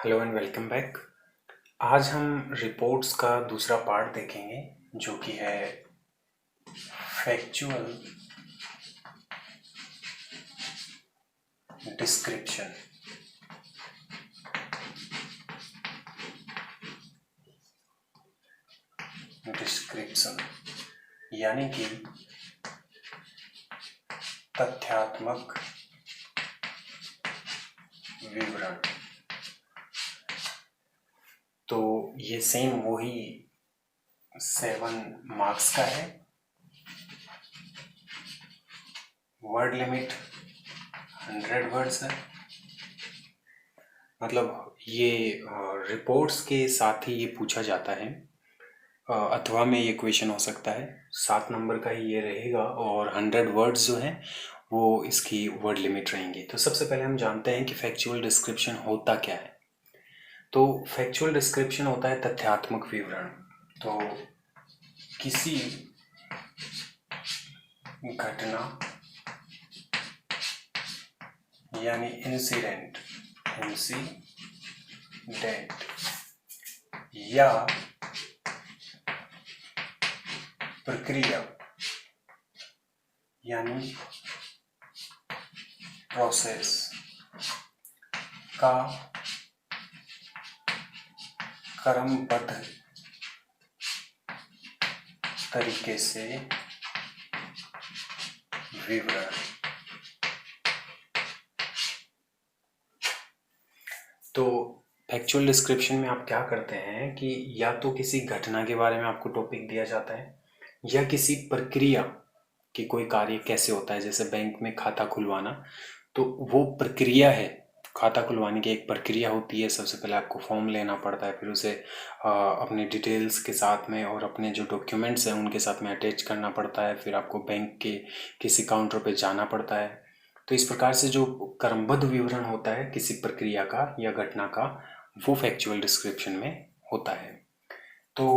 Hello and welcome back. आज हम reports का दूसरा पार्ट देखेंगे जो कि है फैक्चुअल डिस्क्रिप्शन। यानी कि तथ्यात्मक विवरण। तो ये सेम वही 7 मार्क्स का है। वर्ड लिमिट 100 वर्ड्स है। मतलब ये रिपोर्ट्स के साथ ही ये पूछा जाता है। अथवा में ये क्वेश्चन हो सकता है। 7 नंबर का ही ये रहेगा और 100 वर्ड्स जो हैं वो इसकी वर्ड लिमिट रहेंगी। तो सबसे पहले हम जानते हैं कि फैक्चुअल डिस्क्रिप्शन होता क्या है। तो फैक्चुअल डिस्क्रिप्शन होता है तथ्यात्मक विवरण। तो किसी घटना यानी इंसिडेंट या प्रक्रिया यानी प्रोसेस का क्रमबद्ध तरीके से विवरण। तो फैक्चुअल डिस्क्रिप्शन में आप क्या करते हैं कि या तो किसी घटना के बारे में आपको टॉपिक दिया जाता है या किसी प्रक्रिया कि कोई कार्य कैसे होता है। जैसे बैंक में खाता खुलवाना, तो वो प्रक्रिया है। खाता खुलवाने की एक प्रक्रिया होती है। सबसे पहले आपको फॉर्म लेना पड़ता है, फिर उसे अपने डिटेल्स के साथ में और अपने जो डॉक्यूमेंट्स हैं उनके साथ में अटैच करना पड़ता है। फिर आपको बैंक के किसी काउंटर पे जाना पड़ता है। तो इस प्रकार से जो क्रमबद्ध विवरण होता है किसी प्रक्रिया का या घटना का, वो फैक्चुअल डिस्क्रिप्शन में होता है। तो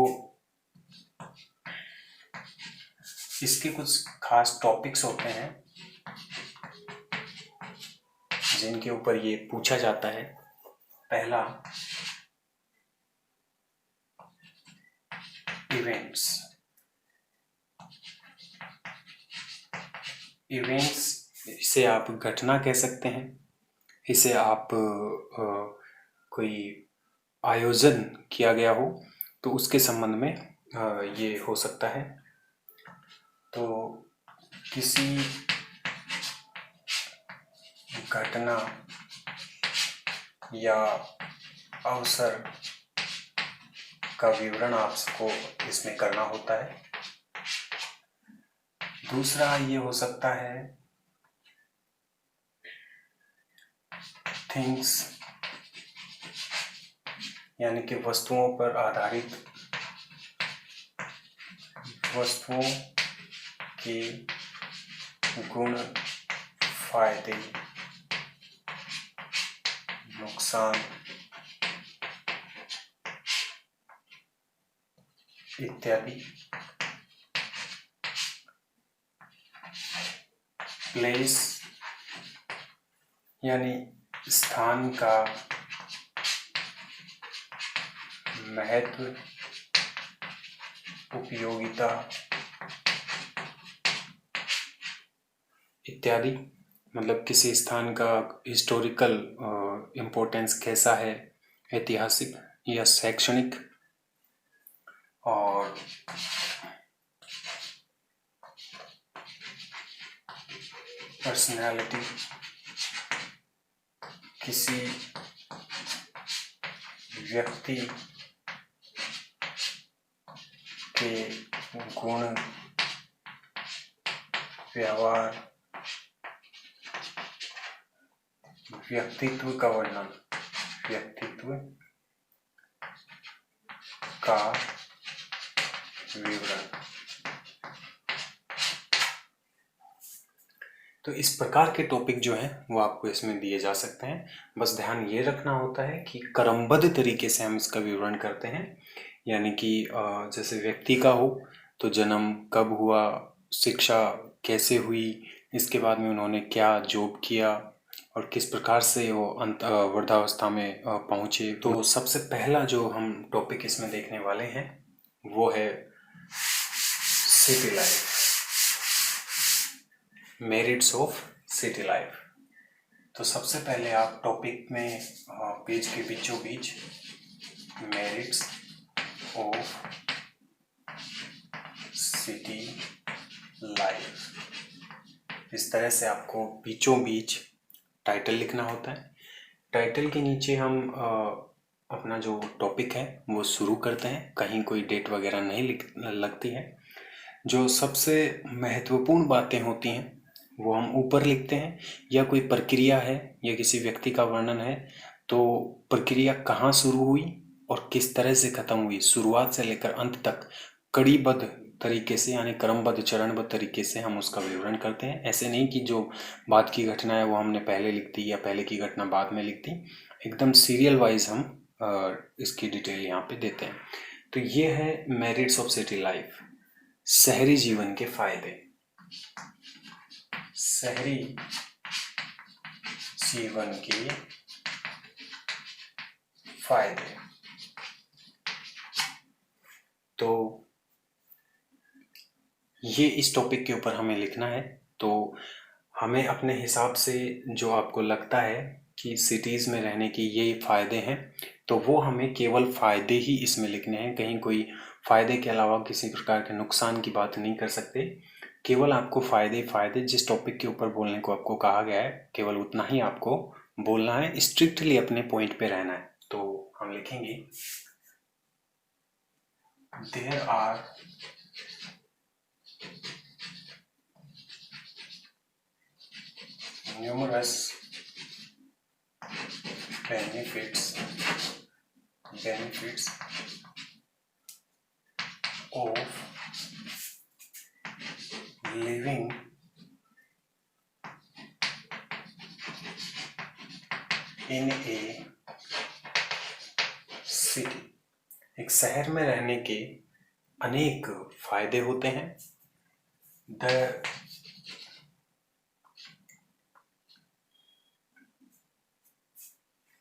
इसके कुछ खास टॉपिक्स होते हैं जिनके ऊपर ये पूछा जाता है। पहला, इवेंट्स। इसे आप घटना कह सकते हैं। इसे आप कोई आयोजन किया गया हो तो उसके संबंध में ये हो सकता है। तो किसी घटना या अवसर का विवरण आपको इसमें करना होता है। दूसरा ये हो सकता है थिंग्स, यानी कि वस्तुओं पर आधारित, वस्तुओं के गुण, फायदे, नुकसान इत्यादि। प्लेस यानी स्थान का महत्व, उपयोगिता इत्यादि। मतलब किसी स्थान का हिस्टोरिकल इम्पोर्टेंस कैसा है, ऐतिहासिक या शैक्षणिक। और पर्सनैलिटी, किसी व्यक्ति के गुण, व्यवहार, व्यक्तित्व का वर्णन, व्यक्तित्व का विवरण। तो इस प्रकार के टॉपिक जो हैं वो आपको इसमें दिए जा सकते हैं। बस ध्यान ये रखना होता है कि क्रमबद्ध तरीके से हम इसका विवरण करते हैं। यानी कि जैसे व्यक्ति का हो तो जन्म कब हुआ, शिक्षा कैसे हुई, इसके बाद में उन्होंने क्या जॉब किया, और किस प्रकार से वो वृद्धावस्था में पहुँचे। तो सबसे पहला जो हम टॉपिक इसमें देखने वाले हैं वो है city life, merits of city life. तो सबसे पहले आप टॉपिक में पेज के बीचों बीच मेरिट्स ऑफ सिटी लाइफ, इस तरह से आपको बीचों बीच टाइटल लिखना होता है। टाइटल के नीचे हम अपना जो टॉपिक है वो शुरू करते हैं, कहीं कोई डेट वगैरह नहीं लगती है। जो सबसे महत्वपूर्ण बातें होती हैं वो हम ऊपर लिखते हैं, या कोई प्रक्रिया है या किसी व्यक्ति का वर्णन है तो प्रक्रिया कहाँ शुरू हुई और किस तरह से खत्म हुई, शुरुआत से लेकर अंत तक कड़ीबद्ध तरीके से यानी क्रमबद्ध चरणबद्ध तरीके से हम उसका विवरण करते हैं। ऐसे नहीं कि जो बात की घटना है वो हमने पहले लिख दी या पहले की घटना बाद में लिख दी, एकदम सीरियल वाइज हम इसकी डिटेल यहाँ पे देते हैं। तो ये है मेरिट्स ऑफ सिटी लाइफ, शहरी जीवन के फायदे। शहरी जीवन के फायदे। तो ये इस टॉपिक के ऊपर हमें लिखना है। तो हमें अपने हिसाब से जो आपको लगता है कि सिटीज़ में रहने के ये फायदे हैं तो वो हमें केवल फायदे ही इसमें लिखने हैं, कहीं कोई फायदे के अलावा किसी प्रकार के नुकसान की बात नहीं कर सकते। केवल आपको फायदे जिस टॉपिक के ऊपर बोलने को आपको कहा गया है केवल उतना ही आपको बोलना है, स्ट्रिक्टली अपने पॉइंट पे रहना है। तो हम लिखेंगे there are numerous benefits of living in a city। एक शहर में रहने के अनेक फायदे होते हैं।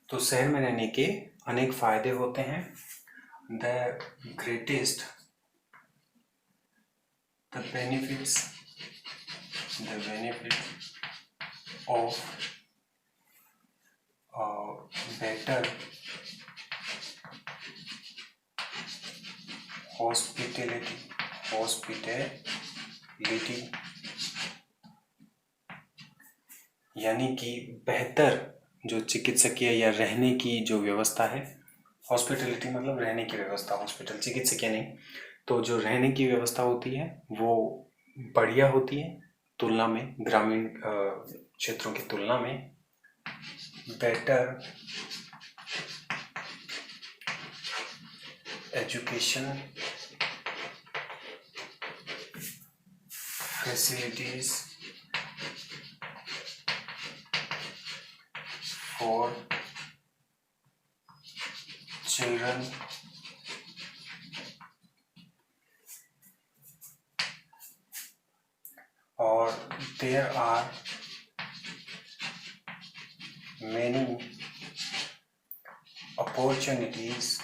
तो शहर में रहने के अनेक फायदे होते हैं। The benefits of better hospitality यानी कि बेहतर जो चिकित्सकीय या रहने की जो व्यवस्था है, हॉस्पिटैलिटी मतलब रहने की व्यवस्था, हॉस्पिटल चिकित्सकीय नहीं, तो जो रहने की व्यवस्था होती है वो बढ़िया होती है तुलना में, ग्रामीण क्षेत्रों की तुलना में। Better education facilities for children और there are many opportunities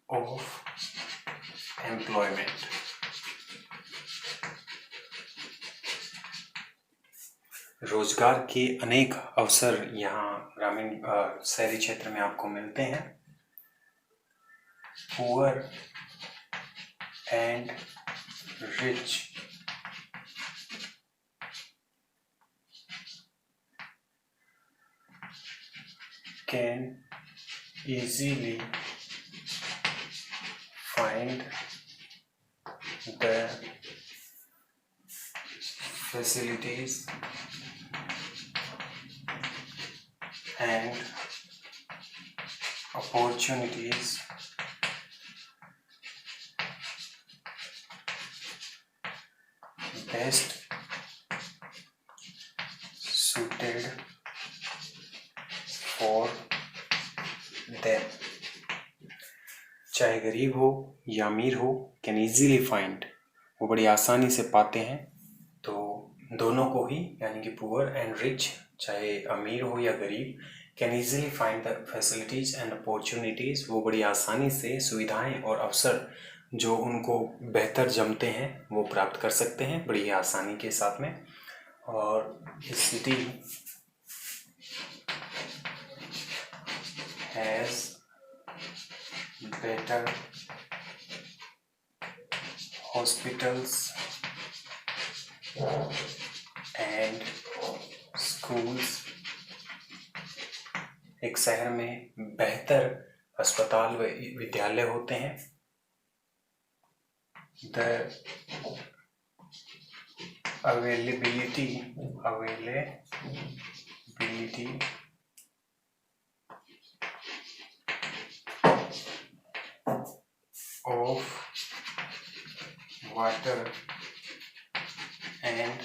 of employment। रोजगार के अनेक अवसर यहाँ ग्रामीण शहरी क्षेत्र में आपको मिलते हैं। Poor and rich can easily find the facilities and opportunities best suited for them। चाहे गरीब हो या अमीर हो, कैन ईजीली फाइंड, वो बड़ी आसानी से पाते हैं। तो दोनों को ही, यानी कि पुअर एंड रिच, चाहे अमीर हो या गरीब, can easily find the facilities and opportunities, वो बड़ी आसानी से सुविधाएं और अवसर जो उनको बेहतर जमते हैं वो प्राप्त कर सकते हैं बड़ी आसानी के साथ में। और city has better hospitals and schools, एक शहर में बेहतर अस्पताल व विद्यालय होते हैं। The availability of water and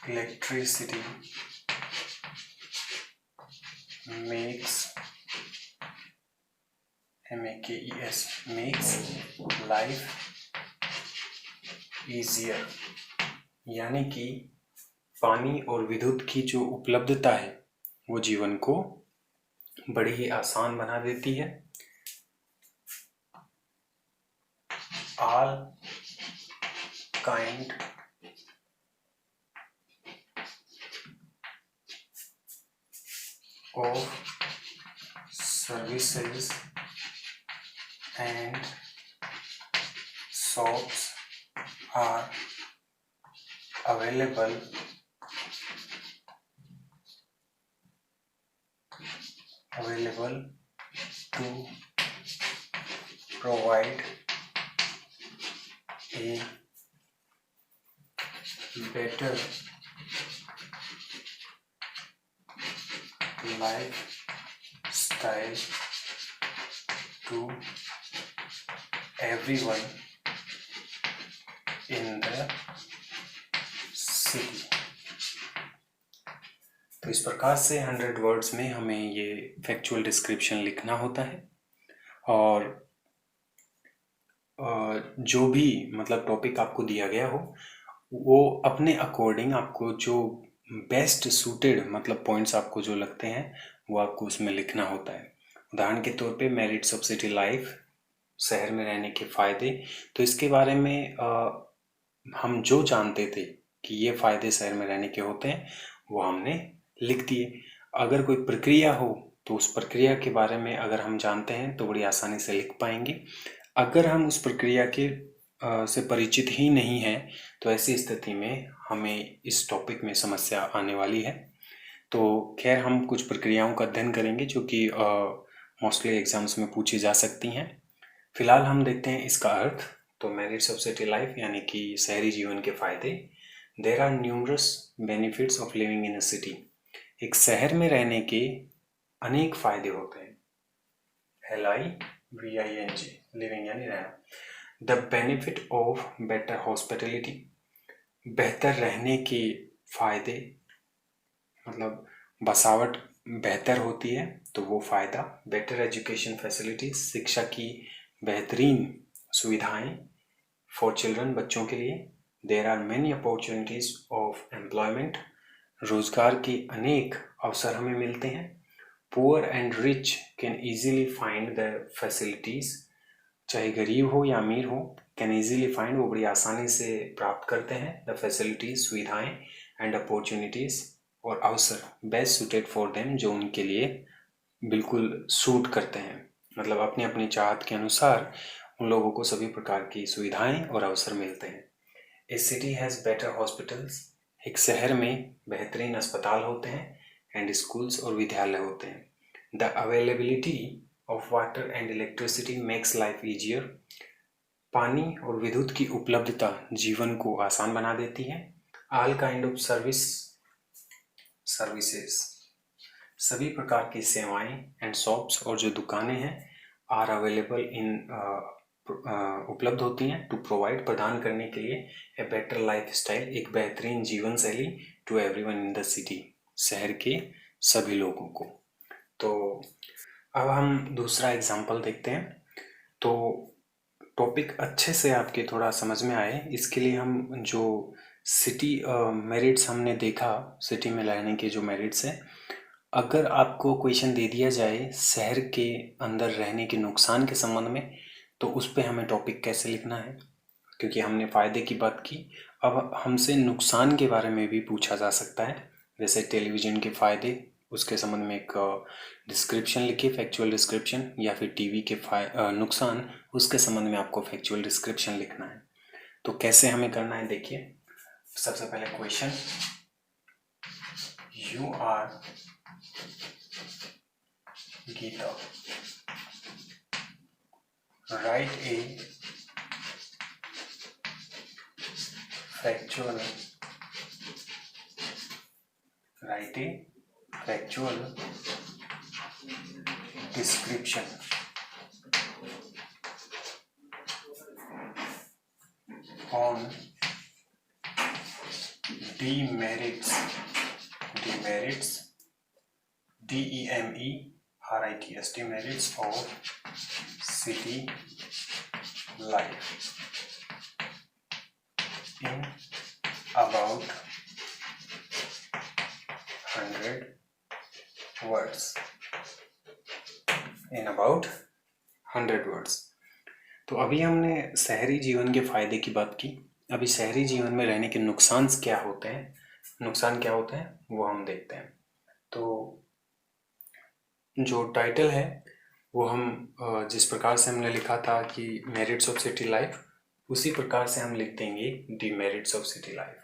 electricity makes life easier, यानी कि पानी और विद्युत की जो उपलब्धता है वो जीवन को बड़ी ही आसान बना देती है। All kind of services and shops are available to provide a better lifestyle to everyone in the city। तो इस प्रकार से 100 वर्ड्स में हमें ये फैक्चुअल डिस्क्रिप्शन लिखना होता है। और जो भी मतलब टॉपिक आपको दिया गया हो वो अपने अकॉर्डिंग आपको जो बेस्ट सूटेड मतलब पॉइंट्स आपको जो लगते हैं वो आपको उसमें लिखना होता है। उदाहरण के तौर पे मेरिट्स ऑफ सिटी लाइफ, शहर में रहने के फ़ायदे। तो इसके बारे में हम जो जानते थे कि ये फ़ायदे शहर में रहने के होते हैं वो हमने लिख दिए। अगर कोई प्रक्रिया हो तो उस प्रक्रिया के बारे में अगर हम जानते हैं तो बड़ी आसानी से लिख पाएंगे। अगर हम उस प्रक्रिया के से परिचित ही नहीं है तो ऐसी स्थिति में हमें इस टॉपिक में समस्या आने वाली है। तो खैर हम कुछ प्रक्रियाओं का अध्ययन करेंगे जो कि मोस्टली एग्जाम्स में पूछी जा सकती हैं। फिलहाल हम देखते हैं इसका अर्थ। तो मेरिट्स ऑफ सिटी लाइफ यानी कि शहरी जीवन के फायदे। There are numerous benefits of living in a city, एक शहर में रहने के अनेक फायदे होते हैं। LIVING, लिविंग यानी रहना। The benefit of better hospitality, बेहतर रहने के फायदे, मतलब बसावट बेहतर होती है तो वो फ़ायदा। बेटर एजुकेशन फैसिलिटीज, शिक्षा की बेहतरीन सुविधाएं फॉर चिल्ड्रन, बच्चों के लिए। There are many opportunities of employment, रोजगार के अनेक अवसर हमें मिलते हैं। Poor and rich can easily find the facilities, चाहे गरीब हो या अमीर हो, कैन ईजीली फाइंड, वो बड़ी आसानी से प्राप्त करते हैं द फैसिलिटीज, सुविधाएं, एंड अपॉर्चुनिटीज, और अवसर, बेस्ट सूटेड फॉर देम, जो उनके लिए बिल्कुल सूट करते हैं, मतलब अपनी अपनी चाहत के अनुसार उन लोगों को सभी प्रकार की सुविधाएं और अवसर मिलते हैं। ए सिटी हैज़ बेटर हॉस्पिटल्स, एक शहर में बेहतरीन अस्पताल होते हैं, एंड स्कूल्स और विद्यालय होते हैं। The availability of water and electricity makes life easier, पानी और विद्युत की उपलब्धता जीवन को आसान बना देती है। ऑल काइंड ऑफ सर्विसेज, सभी प्रकार की सेवाएं, एंड शॉप्स, और जो दुकानें हैं, आर अवेलेबल इन, उपलब्ध होती हैं, टू प्रोवाइड, प्रदान करने के लिए, ए बेटर लाइफ स्टाइल, एक बेहतरीन जीवन शैली, to everyone in the city, शहर के सभी लोगों को। तो अब हम दूसरा एग्जाम्पल देखते हैं। तो टॉपिक अच्छे से आपके थोड़ा समझ में आए, इसके लिए हम जो सिटी मेरिट्स हमने देखा, सिटी में रहने के जो मेरिट्स हैं, अगर आपको क्वेश्चन दे दिया जाए शहर के अंदर रहने के नुकसान के संबंध में, तो उस पे हमें टॉपिक कैसे लिखना है, क्योंकि हमने फ़ायदे की बात की। अब हमसे नुकसान के बारे में भी पूछा जा सकता है, जैसे टेलीविज़न के फ़ायदे, उसके संबंध में एक डिस्क्रिप्शन लिखिए, फैक्चुअल डिस्क्रिप्शन, या फिर टीवी के नुकसान, उसके संबंध में आपको फैक्चुअल डिस्क्रिप्शन लिखना है। तो कैसे हमें करना है, देखिए। सबसे पहले क्वेश्चन, यू आर गीता, write a factual description on demerits, DEMERITS, demerits of city life in about 100 words. तो अभी हमने शहरी जीवन के फायदे की बात की। अभी शहरी जीवन में रहने के नुकसान क्या होते हैं, वो हम देखते हैं। तो जो टाइटल है वो हम जिस प्रकार से हमने लिखा था कि मेरिट्स ऑफ सिटी लाइफ, उसी प्रकार से हम लिख देंगे डिमेरिट्स ऑफ सिटी लाइफ।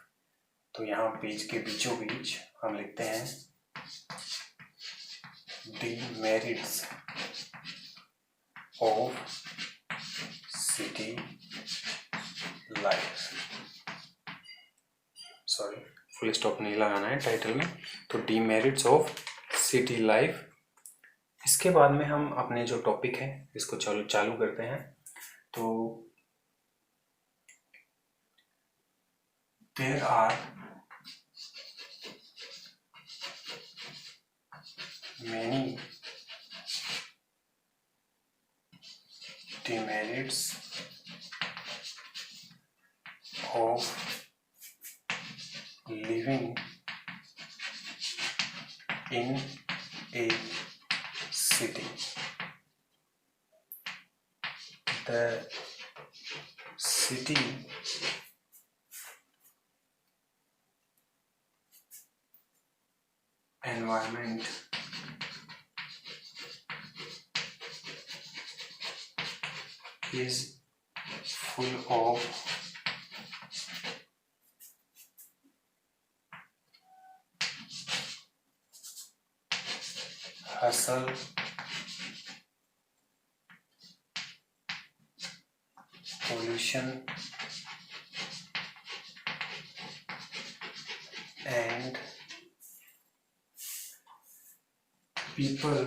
तो यहाँ पेज के बीचों बीच हम लिखते हैं demerits of city life. Sorry, full stop नहीं लगाना है टाइटल में। तो डिमेरिट्स ऑफ सिटी लाइफ। इसके बाद में हम अपने जो टॉपिक है इसको चालू करते हैं। तो there are many demerits of living in a city. The city environment is full of hustle, pollution, and people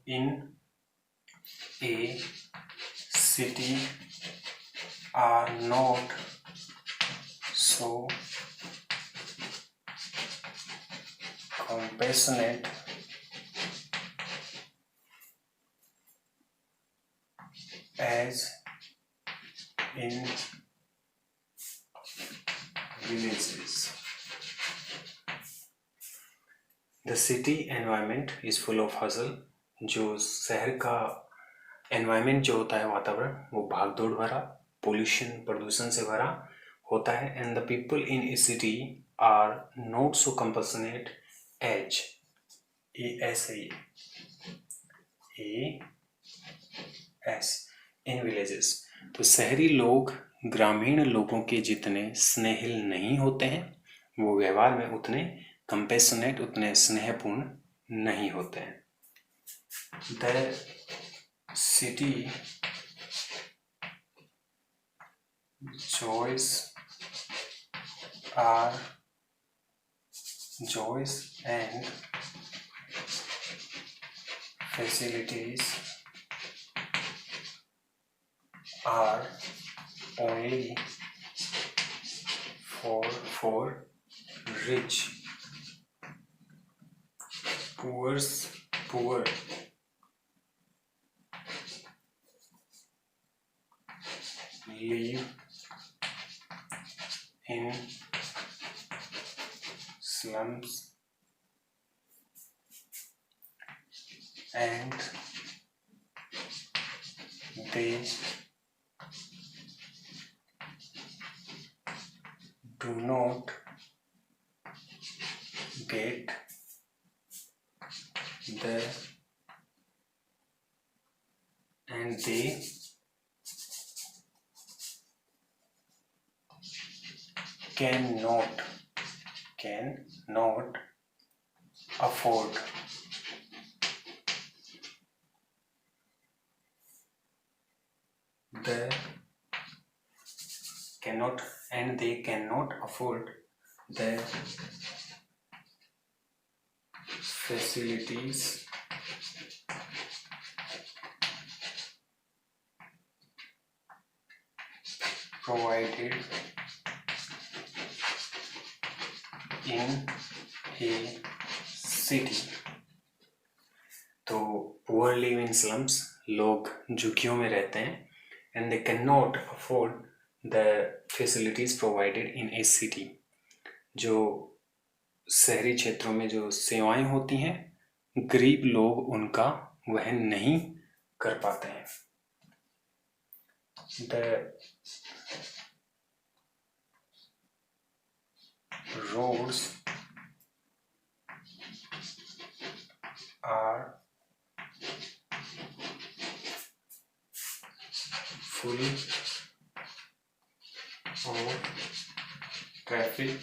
in a city are not so compassionate as in villages. The city environment is full of hustle. जो शहर का environment जो होता है, वातावरण, वो भागदौड़ भरा, पोल्यूशन, प्रदूषण से भरा होता है। And the people in a city are not so compassionate as in villages. तो शहरी लोग ग्रामीण लोगों के जितने स्नेहिल नहीं होते हैं, वो व्यवहार में उतने कंपैशनेट, उतने स्नेहपूर्ण नहीं होते हैं। The city joys and facilities are only for rich, poor live in slums and they do not get the and they cannot afford the cannot and they cannot afford the facilities provided in a city। तो poor live in slums, लोग झुग्गियों में रहते हैं, and they can not afford the facilities provided in a city. जो शहरी क्षेत्रों में जो सेवाएं होती हैं, गरीब लोग उनका वहन नहीं कर पाते हैं। The roads are full of traffic,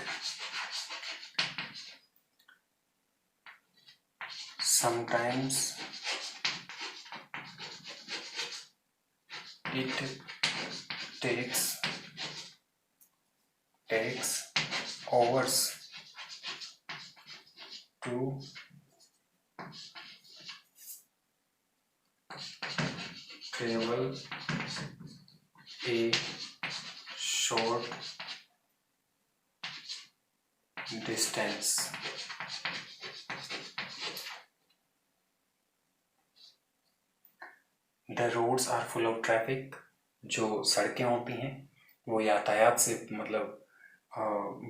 sometimes it takes hours to travel a short distance। The roads are full of traffic। जो सड़कें होती हैं वो यातायात से मतलब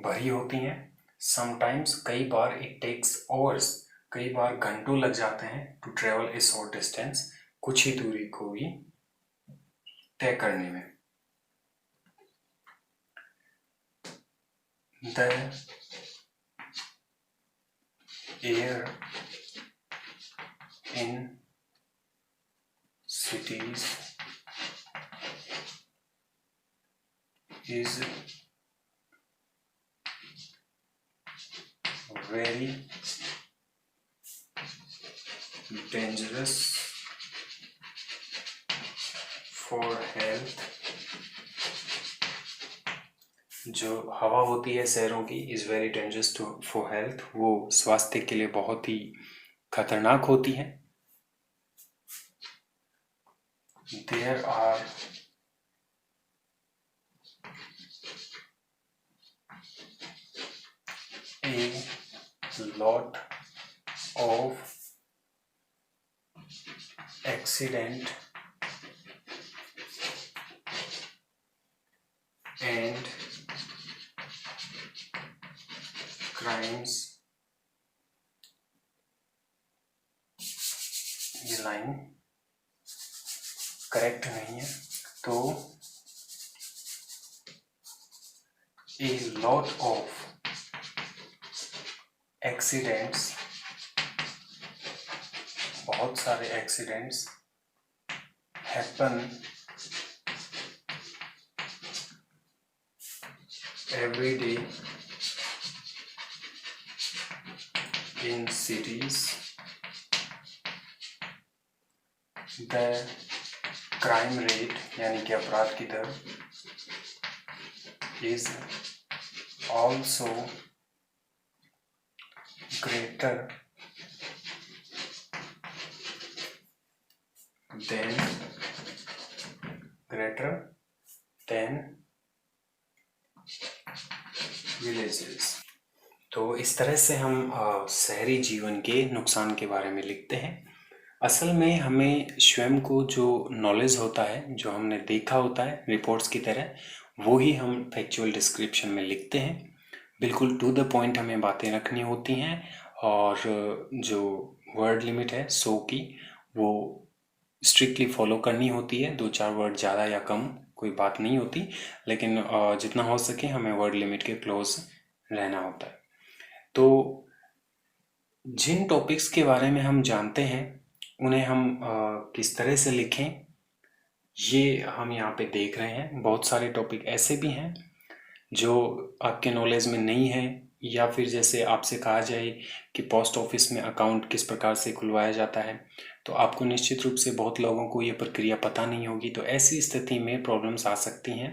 भरी होती हैं। समटाइम्स कई बार इट टेक्स आवर्स, कई बार घंटों लग जाते हैं to travel a short distance, कुछ ही दूरी को भी तय करने में। The air in cities is very dangerous for health। जो हवा होती है शहरों की is very dangerous for health, वो स्वास्थ्य के लिए बहुत ही खतरनाक होती है। There are a lot of accident and crimes। ये लाइन करेक्ट नहीं है, तो a lot of accidents, बहुत सारे accidents happen every day in cities। The crime rate यानी कि अपराध की दर is also greater than किस तरह से हम शहरी जीवन के नुकसान के बारे में लिखते हैं। असल में हमें स्वयं को जो नॉलेज होता है, जो हमने देखा होता है रिपोर्ट्स की तरह, वो ही हम फैक्चुअल डिस्क्रिप्शन में लिखते हैं। बिल्कुल टू द पॉइंट हमें बातें रखनी होती हैं और जो वर्ड लिमिट है 100 की, वो स्ट्रिक्टली फॉलो करनी होती है। 2-4 वर्ड ज़्यादा या कम कोई बात नहीं होती, लेकिन जितना हो सके हमें वर्ड लिमिट के क्लोज रहना होता है। तो जिन टॉपिक्स के बारे में हम जानते हैं उन्हें हम किस तरह से लिखें, ये हम यहाँ पे देख रहे हैं। बहुत सारे टॉपिक ऐसे भी हैं जो आपके नॉलेज में नहीं है, या फिर जैसे आपसे कहा जाए कि पोस्ट ऑफिस में अकाउंट किस प्रकार से खुलवाया जाता है, तो आपको निश्चित रूप से बहुत लोगों को ये प्रक्रिया पता नहीं होगी। तो ऐसी स्थिति में प्रॉब्लम्स आ सकती हैं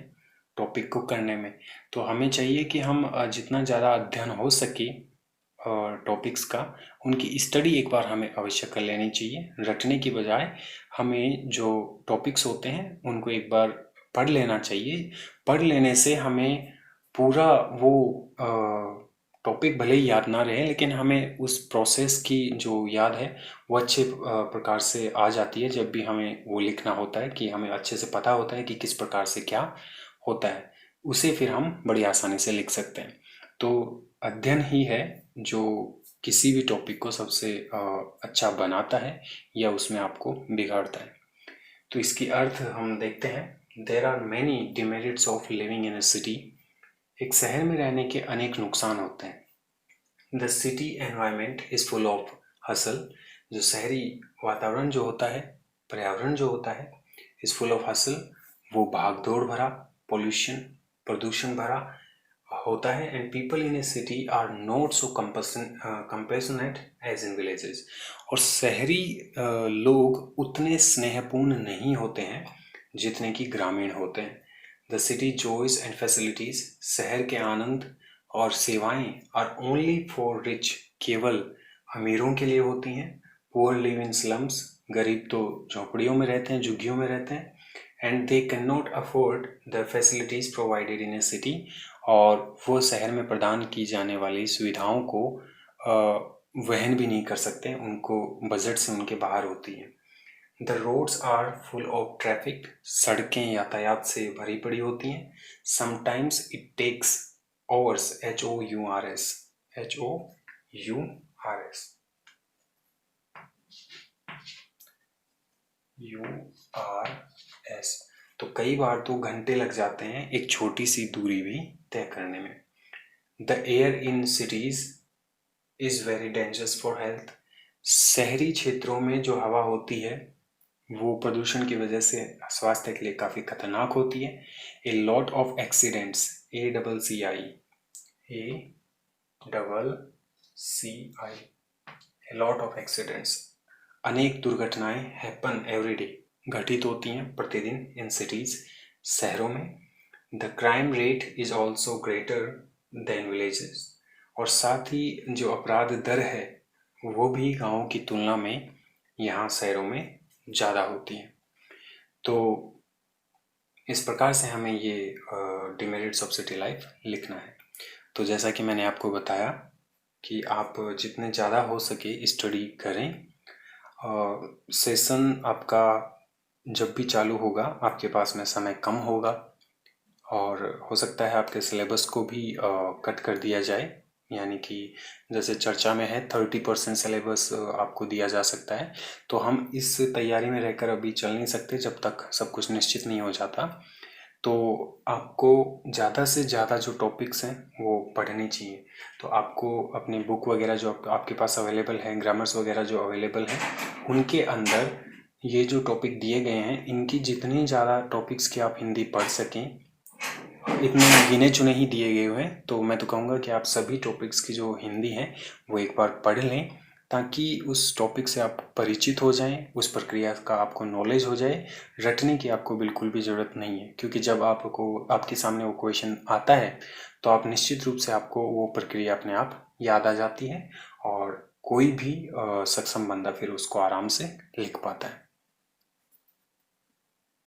टॉपिक को करने में। तो हमें चाहिए कि हम जितना ज़्यादा अध्ययन हो सके टॉपिक्स का, उनकी स्टडी एक बार हमें अवश्य कर लेनी चाहिए। रटने की बजाय हमें जो टॉपिक्स होते हैं उनको एक बार पढ़ लेना चाहिए। पढ़ लेने से हमें पूरा वो टॉपिक भले ही याद ना रहे, लेकिन हमें उस प्रोसेस की जो याद है वो अच्छे प्रकार से आ जाती है। जब भी हमें वो लिखना होता है कि हमें अच्छे से पता होता है कि किस प्रकार से क्या होता है, उसे फिर हम बड़ी आसानी से लिख सकते हैं। तो अध्ययन ही है जो किसी भी टॉपिक को सबसे अच्छा बनाता है या उसमें आपको बिगाड़ता है। तो इसकी अर्थ हम देखते हैं। There are many demerits of living in a city. एक शहर में रहने के अनेक नुकसान होते हैं। The city environment is full of hustle. जो शहरी वातावरण जो होता है, पर्यावरण जो होता है, इज फुल ऑफ हसल। वो भाग दौड़ भरा, पोल्यूशन, प्रदूषण भरा होता है। And people in a city are not so compassionate as in villages. और शहरी लोग उतने स्नेहपूर्ण नहीं होते हैं जितने कि ग्रामीण होते हैं। The city joys and facilities, शहर के आनंद और सेवाएं आर ओनली फॉर रिच, केवल अमीरों के लिए होती हैं। पुअर लिव इन स्लम्स, गरीब तो झोपड़ियों में रहते हैं, झुग्गियों में रहते हैं। And they can not afford the facilities provided in a city, और वो शहर में प्रदान की जाने वाली सुविधाओं को वहन भी नहीं कर सकते, उनको बजट से उनके बाहर होती है। The roads are full of traffic, सड़कें यातायात से भरी पड़ी होती हैं। Sometimes it takes hours, HOURS, HOURS, URS। तो कई बार तो घंटे लग जाते हैं एक छोटी सी दूरी भी तय करने में। The air in cities is very dangerous for health. शहरी क्षेत्रों में जो हवा होती है वो प्रदूषण की वजह से स्वास्थ्य के लिए काफ़ी खतरनाक होती है। A lot of accidents, ACCI, A lot of accidents, अनेक दुर्घटनाएं हैपन एवरी डे, घटित होती हैं प्रतिदिन इन सिटीज, शहरों में। The crime rate is also greater than villages, और साथ ही जो अपराध दर है वो भी गाँव की तुलना में यहाँ शहरों में ज़्यादा होती है। तो इस प्रकार से हमें ये डिमेरिट्स ऑफ सिटी लाइफ लिखना है। तो जैसा कि मैंने आपको बताया कि आप जितने ज़्यादा हो सके स्टडी करें। सेशन आपका जब भी चालू होगा आपके पास में समय कम होगा, और हो सकता है आपके सिलेबस को भी कट कर दिया जाए। यानी कि जैसे चर्चा में है 30% सिलेबस आपको दिया जा सकता है। तो हम इस तैयारी में रहकर अभी चल नहीं सकते जब तक सब कुछ निश्चित नहीं हो जाता। तो आपको ज़्यादा से ज़्यादा जो टॉपिक्स हैं वो पढ़ने चाहिए। तो आपको अपनी बुक वगैरह जो आपके पास अवेलेबल है, ग्रामर्स वगैरह जो अवेलेबल हैं, उनके अंदर ये जो टॉपिक दिए गए हैं, इनकी जितनी ज़्यादा टॉपिक्स की आप हिंदी पढ़ सकें, इतने गिने चुने ही दिए गए हुए हैं। तो मैं तो कहूँगा कि आप सभी टॉपिक्स की जो हिंदी है वो एक बार पढ़ लें, ताकि उस टॉपिक से आप परिचित हो जाएं, उस प्रक्रिया का आपको नॉलेज हो जाए। रटने की आपको बिल्कुल भी ज़रूरत नहीं है, क्योंकि जब आपके सामने वो क्वेश्चन आता है तो आप निश्चित रूप से आपको वो प्रक्रिया अपने आप याद आ जाती है, और कोई भी सक्षम बंदा फिर उसको आराम से लिख पाता है।